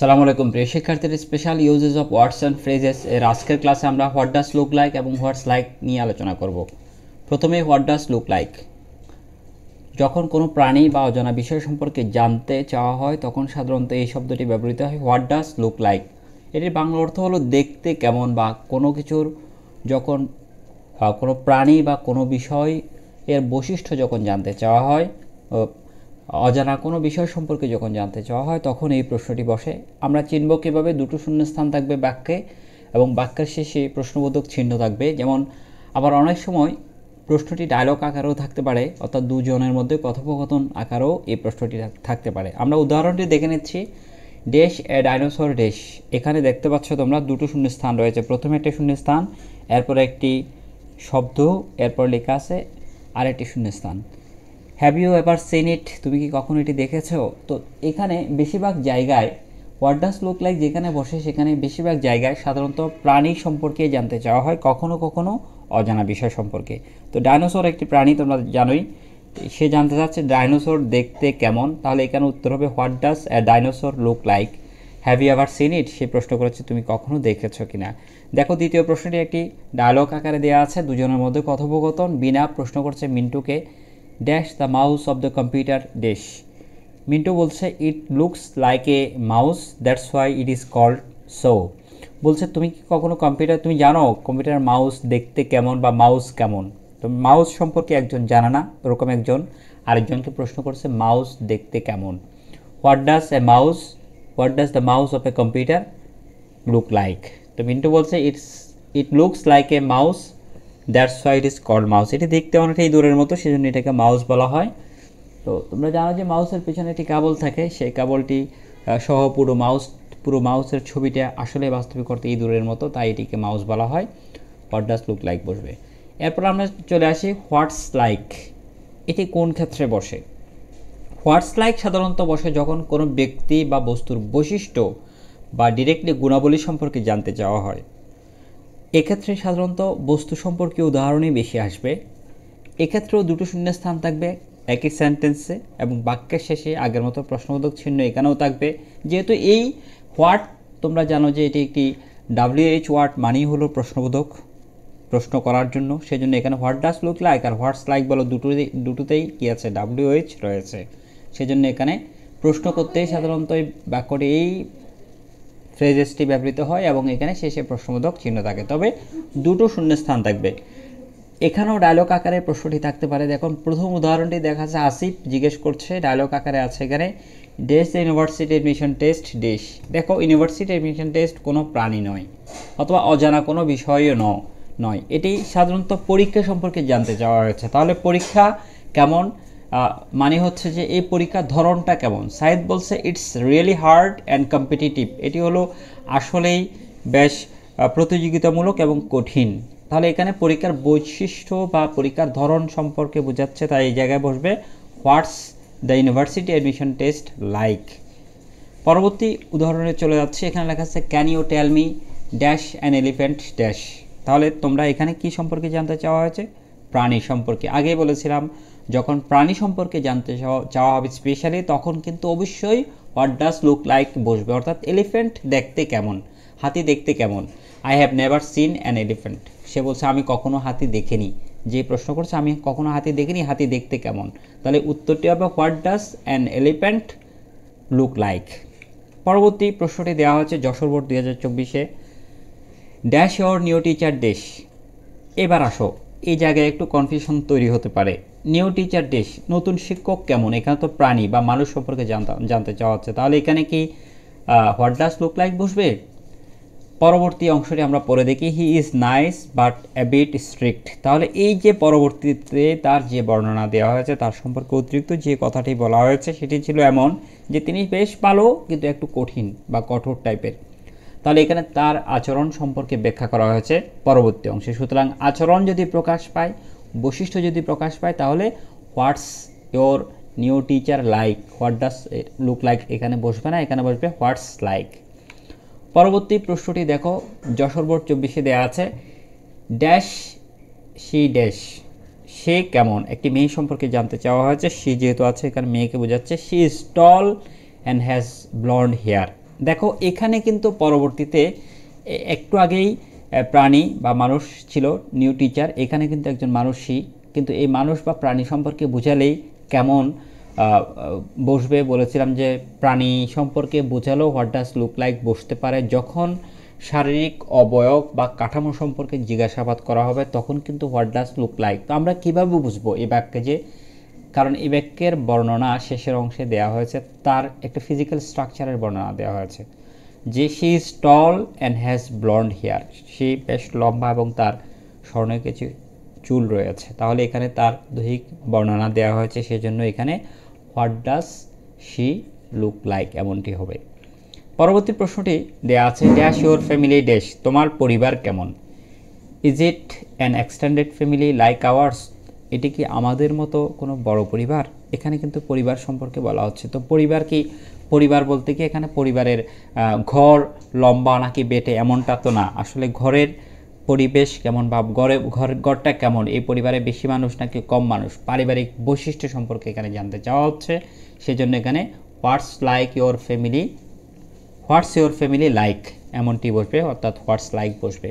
সালামু আলাইকুম প্রিয় শিক্ষার্থীদের special uses of words and phrases এর আজকের ক্লাসে আমরা হোয়াট ডাজ লুক লাইক এবং হোয়াটস লাইক নিয়ে আলোচনা করব। প্রথমে হোয়াট ডাজ লুক লাইক। যখন কোনো প্রাণী বা অজানা বিষয় সম্পর্কে জানতে চাওয়া হয় তখন সাধারণত এই শব্দটি ব্যবহৃত হয় হোয়াট ডাজ লুক লাইক। এটির বাংলা অর্থ হলো দেখতে কেমন, বা কোনো কিছুর যখন কোনো প্রাণী বা কোনো বিষয় এর বৈশিষ্ট্য যখন জানতে চাওয়া হয়, অজানা কোনো বিষয় সম্পর্কে যখন জানতে চাওয়া হয় তখন এই প্রশ্নটি বসে। আমরা চিনব কীভাবে? দুটো শূন্যস্থান থাকবে বাক্যে এবং বাক্যের শেষে প্রশ্নবোধক চিহ্ন থাকবে। যেমন আবার অনেক সময় প্রশ্নটি ডায়লগ আকারেও থাকতে পারে, অর্থাৎ দুজনের মধ্যে কথোপকথন আকারেও এই প্রশ্নটি থাকতে পারে। আমরা উদাহরণটি দেখে নিচ্ছি। Dash a dinosaur dash. এখানে দেখতে পাচ্ছ তোমরা দুটো শূন্যস্থান রয়েছে, প্রথমে একটি শূন্যস্থান, এরপরে একটি শব্দ, এরপর লেখা আছে আরেকটি শূন্যস্থান। Have you ever seen it? তুমি কি কখনো এটি দেখেছো? তো এখানে বেশিরভাগ জায়গায় হোয়াট ডাজ লুক লাইক যেখানে বসে সেখানে বেশিরভাগ জায়গায় সাধারণত প্রাণী সম্পর্কে জানতে চাওয়া হয়, কখনো কখনো অজানা বিষয় সম্পর্কে। তো ডাইনোসর একটি প্রাণী, তোমরা জানোই। সে জানতে চাচ্ছে ডাইনোসর দেখতে কেমন, তাহলে এখানে উত্তর হবে what does a dinosaur look like. Have you ever seen it? সে প্রশ্ন করেছে তুমি কখনো দেখেছো কিনা। দেখো দ্বিতীয় প্রশ্নটি একটি ডায়লগ আকারে দেওয়া আছে, দুজনের মধ্যে কথোপকথন। বিনা প্রশ্ন করছে মিন্টুকে, dash the mouse of the computer dash. Mintu বলছে it looks like a mouse that's why it is called so. বলছে তুমি কি কখনো তুমি জানো কম্পিউটার মাউস দেখতে কেমন বা মাউস কেমন? তো মাউস সম্পর্কে একজন জানে না, ওরকম একজন আরেকজনকে প্রশ্ন করছে মাউস দেখতে কেমন। What does the mouse of a computer look like? তো মিন্টু বলছে it looks like a mouse that's why it is called mouse. এটি দেখতে অনেকটাই দূরের মতো, সেজন্য এটাকে মাউস বলা হয়। তো তোমরা জানো যে মাউসের পেছনে একটি কেবল থাকে, সেই কেবলটি সহ পুরো মাউসের ছবিটা আসলে বাস্তবিক করতে এই দূরের মতো, তাই এটিকে মাউস বলা হয়। হোয়াট ডাজ লুক লাইক বসবে। এরপর আমরা চলে আসি হোয়াটস লাইক। এটি কোন ক্ষেত্রে বসে? হোয়াটস লাইক সাধারণত বসে যখন কোনো ব্যক্তি বা বস্তুর বৈশিষ্ট্য বা ডিরেক্টলি গুণাবলী সম্পর্কে জানতে চাওয়া হয়। এক্ষেত্রে সাধারণত বস্তু সম্পর্কে উদাহরণই বেশি আসবে। এক্ষেত্রেও দুটো শূন্যস্থান থাকবে একই সেন্টেন্সে এবং বাক্যের শেষে আগের মতো প্রশ্নবোধক চিহ্ন এখানেও থাকবে। যেহেতু এই হোয়াট তোমরা জানো যে এটি একটি WH ওয়ার্ড, মানেই হলো প্রশ্নবোধক, প্রশ্ন করার জন্য, সেজন্য এখানে হোয়াট ডাজ লুক লাইক আর হোয়াটস লাইক বলো দুটোতেই কী আছে? WH রয়েছে। সেজন্য এখানে প্রশ্ন করতেই সাধারণত এই বাক্যটি, এই ফ্রেজেসটি ব্যবহৃত হয় এবং এখানে শেষে প্রশ্নবোধক চিহ্ন থাকে, তবে দুটো শূন্যস্থান থাকবে। এখানেও ডায়লগ আকারে প্রশ্নটি থাকতে পারে। দেখুন প্রথম উদাহরণটি দেখা যাচ্ছে, আসিফ জিজ্ঞেস করছে, ডায়লগ আকারে আছে এখানে, dash the university admission test dash. দেখো ইউনিভার্সিটি অ্যাডমিশন টেস্ট কোনো প্রাণী নয়, অথবা অজানা কোনো বিষয়ও নয়। এটি সাধারণত পরীক্ষা সম্পর্কে জানতে চাওয়া হয়েছে। তাহলে পরীক্ষা কেমন মানে হচ্ছে যে এই পরীক্ষার ধরনটা কেমন। সাইদ বলছে it's really hard and competitive. এটি হলো আসলেই বেশ প্রতিযোগিতামূলক এবং কঠিন। তাহলে এখানে পরীক্ষার বৈশিষ্ট্য বা পরীক্ষার ধরন সম্পর্কে বোঝাচ্ছে, তাই এই জায়গায় বসবে what's the university admission test like. পরবর্তী উদাহরণে চলে যাচ্ছে, এখানে লেখা আছে can you tell me dash an elephant dash. তাহলে তোমরা এখানে কি সম্পর্কে জানতে চাওয়া হয়েছে? প্রাণী সম্পর্কে। আগে বলেছিলাম যখন প্রাণী সম্পর্কে জানতে চাওয়া হবে স্পেশালি, তখন কিন্তু অবশ্যই হোয়াট ডাজ লুক লাইক বসবে, অর্থাৎ এলিফ্যান্ট দেখতে কেমন, হাতি দেখতে কেমন। I have never seen an elephant. সে বলছে আমি কখনো হাতি দেখিনি। যে প্রশ্ন করছে আমি কখনো হাতি দেখিনি, হাতি দেখতে কেমন, তাহলে উত্তরটি হবে what does an elephant look like. পরবর্তী প্রশ্নটি দেওয়া হচ্ছে যশোর বোর্ড 2024-এ, dash your new teacher dash. এবার আসো, এই জায়গায় একটু কনফিউশন তৈরি হতে পারে। নিউ টিচার ড্যাশ, নতুন শিক্ষক কেমন, এখানে তো প্রাণী বা মানুষ সম্পর্কে জানতে চাওয়া হচ্ছে, তাহলে এখানে কি হোয়াট ডাজ লুক লাইক বসবে? পরবর্তী অংশটি আমরা পড়ে দেখি, he is nice but a bit strict. তাহলে এই যে পরবর্তীতে তার যে বর্ণনা দেওয়া হয়েছে তার সম্পর্কে অতিরিক্ত যে কথাটি বলা হয়েছে সেটি ছিল এমন যে তিনি বেশ ভালো কিন্তু একটু কঠিন বা কঠোর টাইপের। তাহলে এখানে তার আচরণ সম্পর্কে ব্যাখ্যা করা হয়েছে পরবর্তী অংশে। সুতরাং আচরণ যদি প্রকাশ পায়, বৈশিষ্ট্য যদি প্রকাশ পায়, তাহলে what's your new teacher like, what does look like এখানে বসবে না, এখানে বসবে হোয়াটস লাইক। পরবর্তী প্রশ্নটি দেখো যশোর বোর্ড 24-এ দেওয়া আছে, ড্যাশ শি ড্যাশ, সে কেমন, একটি মেয়ে সম্পর্কে জানতে চাওয়া হয়েছে। সে যেহেতু আছে এখানে মেয়েকে বোঝাচ্ছে। She is tall and has blonde hair. দেখো এখানে কিন্তু পরবর্তীতে একটু আগেই প্রাণী বা মানুষ ছিল নিউ টিচার, এখানে কিন্তু একজন মানুষই, কিন্তু এই মানুষ বা প্রাণী সম্পর্কে বুঝালেই কেমন বসবে বলেছিলাম যে প্রাণী সম্পর্কে বোঝালেও হোয়াট ডাজ লুক লাইক বসতে পারে যখন শারীরিক অবয়ব বা কাঠামো সম্পর্কে জিজ্ঞাসাবাদ করা হবে, তখন কিন্তু হোয়াট ডাজ লুক লাইক। তো আমরা কীভাবে বুঝবো এই বাক্যে যে, কারণ এই বাক্যের বর্ণনা শেষের অংশে দেওয়া হয়েছে, তার একটা ফিজিক্যাল স্ট্রাকচারের বর্ণনা দেওয়া হয়েছে যে she is tall and has blonde hair, সে বেশ লম্বা এবং তার স্বর্ণের কিছু চুল রয়েছে। তাহলে এখানে তার দৈহিক বর্ণনা দেওয়া হয়েছে, সেজন্য এখানে what does she look like এমনটি হবে। পরবর্তী প্রশ্নটি দেওয়া আছে ড্যাশ ইউর ফ্যামিলি ড্যাশ, তোমার পরিবার কেমন। Is it an extended family like hours, এটি কি আমাদের মতো কোনো বড় পরিবার। এখানে কিন্তু পরিবার সম্পর্কে বলা হচ্ছে। তো পরিবার কি, পরিবার বলতে কি এখানে পরিবারের ঘর লম্বা নাকি বেটে এমনটা তো না, আসলে ঘরের পরিবেশ কেমন বা ঘরটা কেমন, এই পরিবারে বেশি মানুষ নাকি কম মানুষ, পারিবারিক বৈশিষ্ট্য সম্পর্কে এখানে জানতে চাওয়া হচ্ছে। সেজন্য এখানে what's like your family, what's your family like এমনটি বসবে, অর্থাৎ হোয়াটস লাইক বসবে।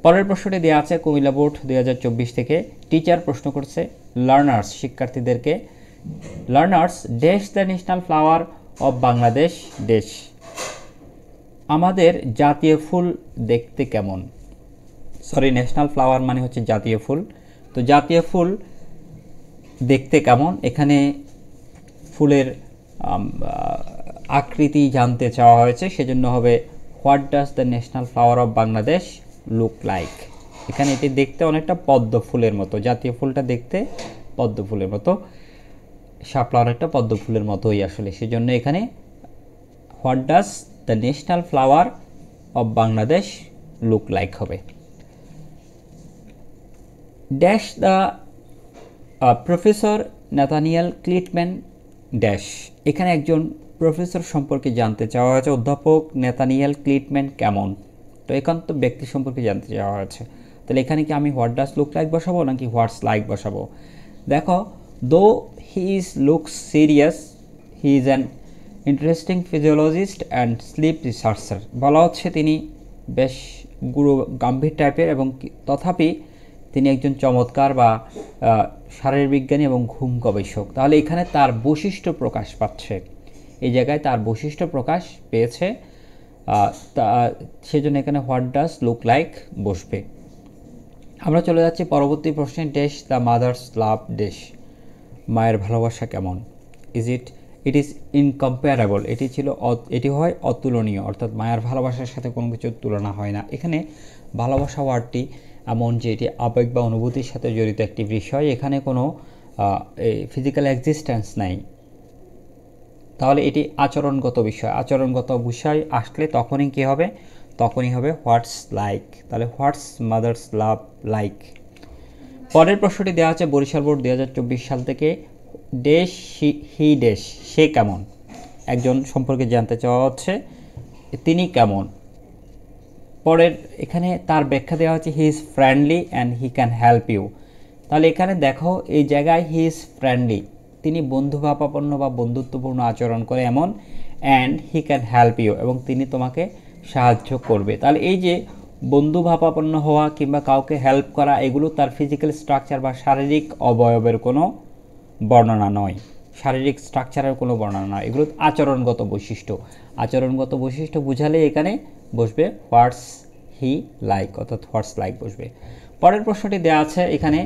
পরের প্রশ্নটি দেওয়া আছে কুমিল্লা বোর্ড 2024 থেকে। টিচার প্রশ্ন করছে লার্নার্স, শিক্ষার্থীদেরকে, learners dash the national flower of Bangladesh dash, আমাদের জাতীয় ফুল দেখতে কেমন। সরি, ন্যাশনাল ফ্লাওয়ার মানে হচ্ছে জাতীয় ফুল, তো জাতীয় ফুল দেখতে কেমন, এখানে ফুলের আকৃতি জানতে চাওয়া হয়েছে, সেজন্য হবে what does the national flower of Bangladesh look like. এখানে এটি দেখতে অনেকটা পদ্ম ফুলের মতো, জাতীয় ফুলটা দেখতে পদ্ম ফুলের মতো, শাপলা অনেকটা পদ্ম ফুলের মতোই আসলে, সেজন্য এখানে what does the national flower of Bangladesh look like হবে। Dash the professor Nathaniel Kleitman dash, এখানে একজন প্রফেসর সম্পর্কে জানতে চাওয়া হয়েছে, অধ্যাপক নাথানিয়েল ক্লিটম্যান কেমন। তো একান্ত ব্যক্তি সম্পর্কে জানতে চাওয়া হয়েছে, তাহলে এখানে কি আমি হোয়াট ডাজ লুক লাইক বসাবো নাকি হোয়াটস লাইক বসাবো। দেখো, দো he is looks serious, he is an interesting physiologist and sleep researcher, বলা হচ্ছে তিনি বেশ গম্ভীর টাইপের এবং তথাপি তিনি একজন চমৎকার বা শারীরবিজ্ঞানী এবং ঘুম গবেষক। তাহলে এখানে তার বৈশিষ্ট্য প্রকাশ পাচ্ছে, এই জায়গায় তার বৈশিষ্ট্য প্রকাশ পেয়েছে, সেজন্য এখানে হোয়াট ডাজ লুক লাইক বসবে। আমরা চলে যাচ্ছি পরবর্তী প্রশ্নে, dash the mother's love dash, মায়ের ভালোবাসা কেমন। ইট ইজ ইনকম্পারেবল, এটি হয় অতুলনীয়, অর্থাৎ মায়ের ভালোবাসার সাথে কোনো কিছুর তুলনা হয় না। এখানে ভালোবাসা ওয়ার্ডটি এমন যে এটি আবেগ বা অনুভূতির সাথে জড়িত একটি বিষয়, এখানে কোনো ফিজিক্যাল এক্সিস্টেন্স নাই, তাহলে এটি আচরণগত বিষয়। আচরণগত বিষয় আসলে তখনই কী হবে, তখনই হবে হোয়াটস লাইক, তাহলে হোয়াটস মাদার্স লাভ লাইক। পরের প্রশ্নটি দেওয়া আছে বরিশাল বোর্ড 2024 সাল থেকে, ড্যাশ হি ড্যাশ, সে কেমন, একজন সম্পর্কে জানতে চাওয়া হচ্ছে তিনি কেমন। পরের এখানে তার ব্যাখ্যা দেওয়া হচ্ছে he is friendly and he can help you, তাহলে এখানে দেখো এই জায়গায় হি ইজ ফ্রেন্ডলি, তিনি বন্ধুভাবাপন্ন বা বন্ধুত্বপূর্ণ আচরণ করে এমন, and he can help you, এবং তিনি তোমাকে সাহায্য করবে। তাহলে এই যে বন্ধুভাবাপন্ন হওয়া কিংবা কাউকে হেল্প করা, এগুলো তার ফিজিক্যাল স্ট্রাকচার বা শারীরিক অবয়বের কোনো বর্ণনা নয়, শারীরিক স্ট্রাকচারের কোনো বর্ণনা নয়, এগুলো আচরণগত বৈশিষ্ট্য। আচরণগত বৈশিষ্ট্য বুঝালে এখানে বসবে হোয়াটস হি লাইক, অর্থাৎ হোয়াটস লাইক বসবে। পরের প্রশ্নটি দেওয়া আছে এখানে,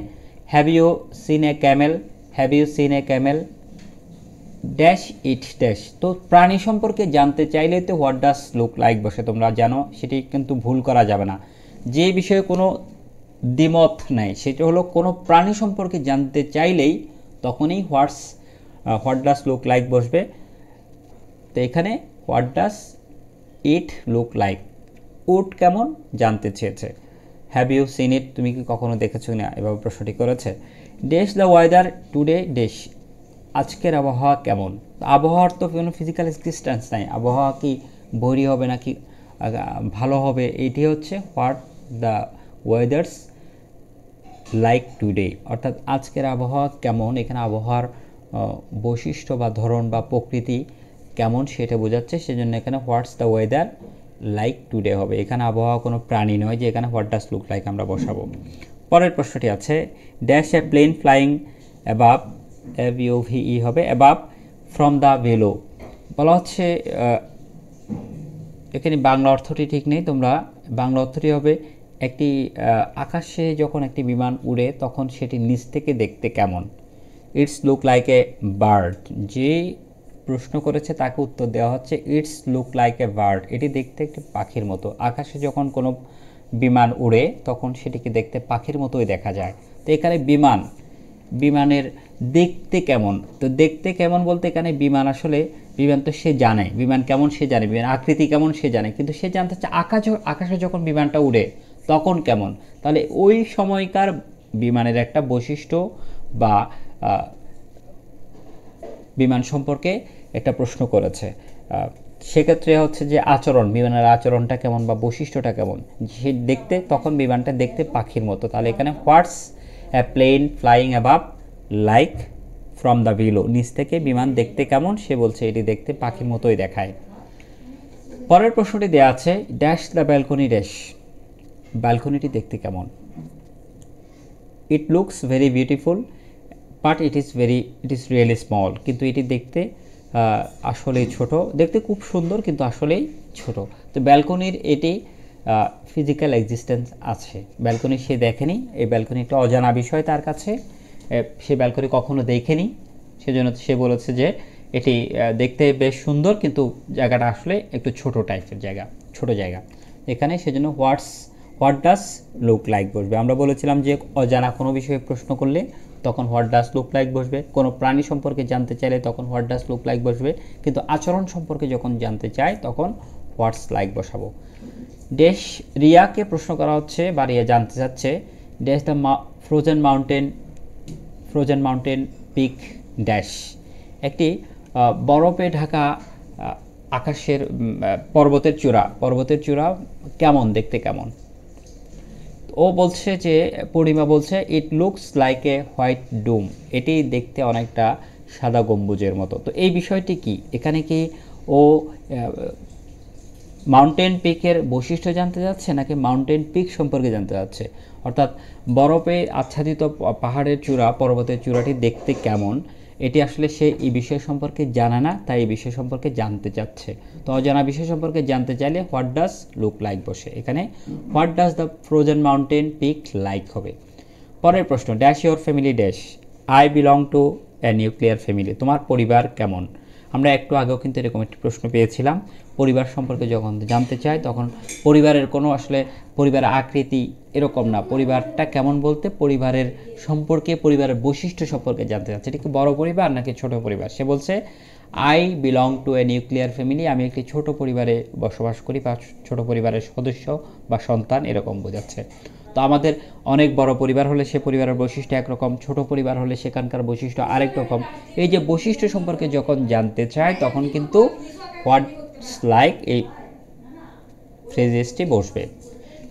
have you seen a camel, have you seen a camel dash it dash, তো প্রাণী সম্পর্কে জানতে চাইলে তো হোয়াট ডাজ লুক লাইক বসে, তোমরা জানো সেটি কিন্তু ভুল করা যাবে না। যে বিষয়ে কোনো দ্বিমত নেই, সেটা হলো কোনো প্রাণী সম্পর্কে জানতে চাইলেই তখনই হোয়াট ডাজ লুক লাইক বসবে। তো এখানে what does it look like, উট কেমন জানতে চেয়েছে। হ্যাভ ইউ সিন ইট, তুমি কি কখনো দেখেছো না, এভাবে প্রশ্নটি করেছে। Dash the weather today dash, আজকের আবহাওয়া কেমন। আবহাওয়ার তো কোনো ফিজিক্যাল এক্সিস্টেন্স নাই, আবহাওয়া কি বৈরী হবে নাকি ভালো হবে, এটি হচ্ছে হোয়াট দ্য ওয়েদার্স লাইক টুডে, অর্থাৎ আজকের আবহাওয়া কেমন। এখানে আবহাওয়ার বৈশিষ্ট্য বা ধরন বা প্রকৃতি কেমন সেটা বোঝাচ্ছে, সেজন্য এখানে what's the weather like today হবে। এখানে আবহাওয়া কোনো প্রাণী নয় যে এখানে হোয়াট ডাজ লুক লাইক আমরা বসাবো। পরের প্রশ্নটি আছে dash a plane flying above, ABOVE হবে, অ্যাবাভ ফ্রম দ্য বেলো। বলা হচ্ছে এখানে বাংলা অর্থটি ঠিক নেই, তোমরা বাংলা অর্থটি হবে একটি আকাশে যখন একটি বিমান উড়ে তখন সেটি নিচ থেকে দেখতে কেমন। It's look like a bird. যে প্রশ্ন করেছে তাকে উত্তর দেওয়া হচ্ছে it's look like a bird, এটি দেখতে একটি পাখির মতো। আকাশে যখন কোনো বিমান উড়ে তখন সেটিকে দেখতে পাখির মতোই দেখা যায়। তো এখানে বিমানের দেখতে কেমন, তো দেখতে কেমন বলতে এখানে বিমান আসলে বিমান তো সে জানে বিমান কেমন, সে জানে বিমান আকৃতি কেমন সে জানে, কিন্তু সে জানতে চাচ্ছে আকাশে যখন বিমানটা উড়ে তখন কেমন। তাহলে ওই সময়কার বিমানের একটা বৈশিষ্ট্য বা বিমান সম্পর্কে একটা প্রশ্ন করেছে। সেক্ষেত্রে হচ্ছে যে আচরণ, বিমানের আচরণটা কেমন বা বৈশিষ্ট্যটা কেমন, সে দেখতে তখন বিমানটা দেখতে পাখির মতো। তাহলে এখানে what's a plane flying above like from the below, নিচ থেকে বিমান দেখতে কেমন, সে বলছে এটি দেখতে পাখির মতোই দেখায়। পরের প্রশ্নটি দেওয়া আছে ড্যাশ দ্য ব্যালকনি ড্যাশ, ব্যালকনিটি দেখতে কেমন। It looks very beautiful but it is really small, কিন্তু এটি দেখতে আসলেই ছোট, দেখতে খুব সুন্দর কিন্তু আসলেই ছোট। তো ব্যালকনির এটি ফিজিক্যাল এক্সিস্টেন্স আছে, ব্যালকনি সে দেখেনি, এই ব্যালকনি একটা অজানা বিষয় তার কাছে, সে ব্যালকনি কখনো দেখেনি, সেজন্য সে বলেছে যে এটি দেখতে বেশ সুন্দর কিন্তু জায়গাটা আসলে একটু ছোট টাইপের জায়গা, ছোট জায়গা এখানে, সেজন্য হোয়াট ডাজ লুক লাইক বসবে। আমরা বলেছিলাম যে অজানা কোনো বিষয়ে প্রশ্ন করলে তখন হোয়াট ডাজ লুক লাইক বসবে, কোনো প্রাণী সম্পর্কে জানতে চাইলে তখন হোয়াট ডাজ লুক লাইক বসবে, কিন্তু আচরণ সম্পর্কে যখন জানতে চাই তখন হোয়াটস লাইক বসাবো। ড্যাশ রিয়াকে প্রশ্ন করা হচ্ছে বা রিয়া জানতে চাচ্ছে dash the frozen mountain peak dash, একটি বরফে ঢাকা আকাশের পর্বতের চূড়া কেমন, দেখতে কেমন। ও বলছে যে পূর্ণিমা বলছে it looks like a white dome, এটি দেখতে অনেকটা সাদা গম্বুজের মতো। তো এই বিষয়টি কি, এখানে কি ও মাউন্টেন পিকের বৈশিষ্ট্য জানতে যাচ্ছে নাকি মাউন্টেন পিক সম্পর্কে জানতে যাচ্ছে, অর্থাৎ বরফে আচ্ছাদিত পাহাড়ের চূড়া, পর্বতের চূড়াটি দেখতে কেমন, এটি আসলে সে এই বিষয় সম্পর্কে জানে না, তাই এই বিষয় সম্পর্কে জানতে চাচ্ছে। তো অজানা বিষয় সম্পর্কে জানতে চাইলে হোয়াট ডাজ লুক লাইক বসে, এখানে what does the frozen mountain peak like হবে। পরের প্রশ্ন dash your family dash, I belong to A nuclear family, তোমার পরিবার কেমন। আমরা একটু আগেও কিন্তু এরকম একটি প্রশ্ন পেয়েছিলাম, পরিবার সম্পর্কে যখন জানতে চাই তখন পরিবারের কোনো আসলে পরিবারের আকৃতি এরকম না, পরিবারটা কেমন বলতে পরিবারের সম্পর্কে, পরিবারের বৈশিষ্ট্য সম্পর্কে জানতে চাচ্ছে, এটা কি বড় পরিবার নাকি ছোট পরিবার। সে বলছে I belong to A nuclear family, আমি একটি ছোট পরিবারে বসবাস করি বা ছোট পরিবারের সদস্য বা সন্তান এরকম বোঝাচ্ছে। তো আমাদের অনেক বড় পরিবার হলে সে পরিবারের বৈশিষ্ট্য একরকম, ছোট পরিবার হলে সেখানকার বৈশিষ্ট্য আরেক রকম। এই যে বৈশিষ্ট্য সম্পর্কে যখন জানতে চায় তখন কিন্তু হোয়াটস লাইক এই ফ্রেজেসটি বসবে।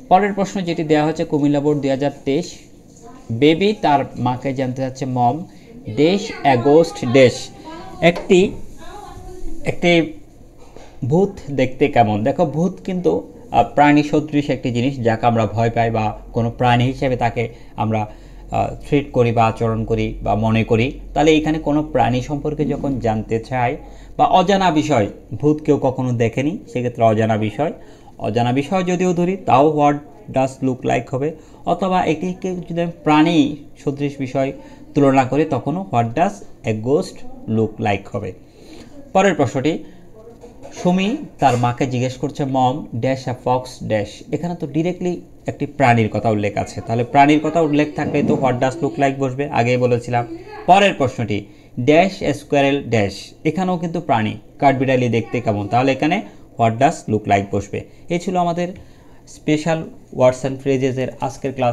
পরের প্রশ্ন যেটি দেওয়া হচ্ছে কুমিল্লা বোর্ড 2023, বেবি তার মাকে জানতে যাচ্ছে মম ড্যাশ এ গোস্ট ড্যাশ, একটি ভূত দেখতে কেমন। দেখো ভূত কিন্তু প্রাণী সদৃশ একটি জিনিস যাকে আমরা ভয় পাই বা কোনো প্রাণী হিসেবে তাকে আমরা ট্রিট করি বা আচরণ করি বা মনে করি। তাহলে এখানে কোনো প্রাণী সম্পর্কে যখন জানতে চাই বা অজানা বিষয়, ভূত কেউ কখনো দেখেনি, সেক্ষেত্রে অজানা বিষয় যদিও ধরি তাও হোয়াট ডাজ লুক লাইক হবে, অথবা এটিকে যদি প্রাণী সদৃশ বিষয় তুলনা করি তখনও what does A ghost look like হবে। পরের প্রশ্নটি সুমি তার মাকে জিজ্ঞেস করছে মম ড্যাশ আ ফক্স ড্যাশ, এখানে তো ডিরেক্টলি একটি প্রাণীর কথা উল্লেখ আছে, তাহলে প্রাণীর কথা উল্লেখ থাকলে তো হোয়াট ডাজ লুক লাইক বসবে, আগেই বলেছিলাম। পরের প্রশ্নটি ড্যাশ এ স্কোয়ারেল ড্যাশ, এখানেও কিন্তু প্রাণী, কাঠবিড়ালি দেখতে কেমন, তাহলে এখানে হোয়াট ডাজ লুক লাইক বসবে। এই ছিল আমাদের স্পেশাল ওয়ার্ডস অ্যান্ড ফ্রেজেসের আজকের ক্লাস।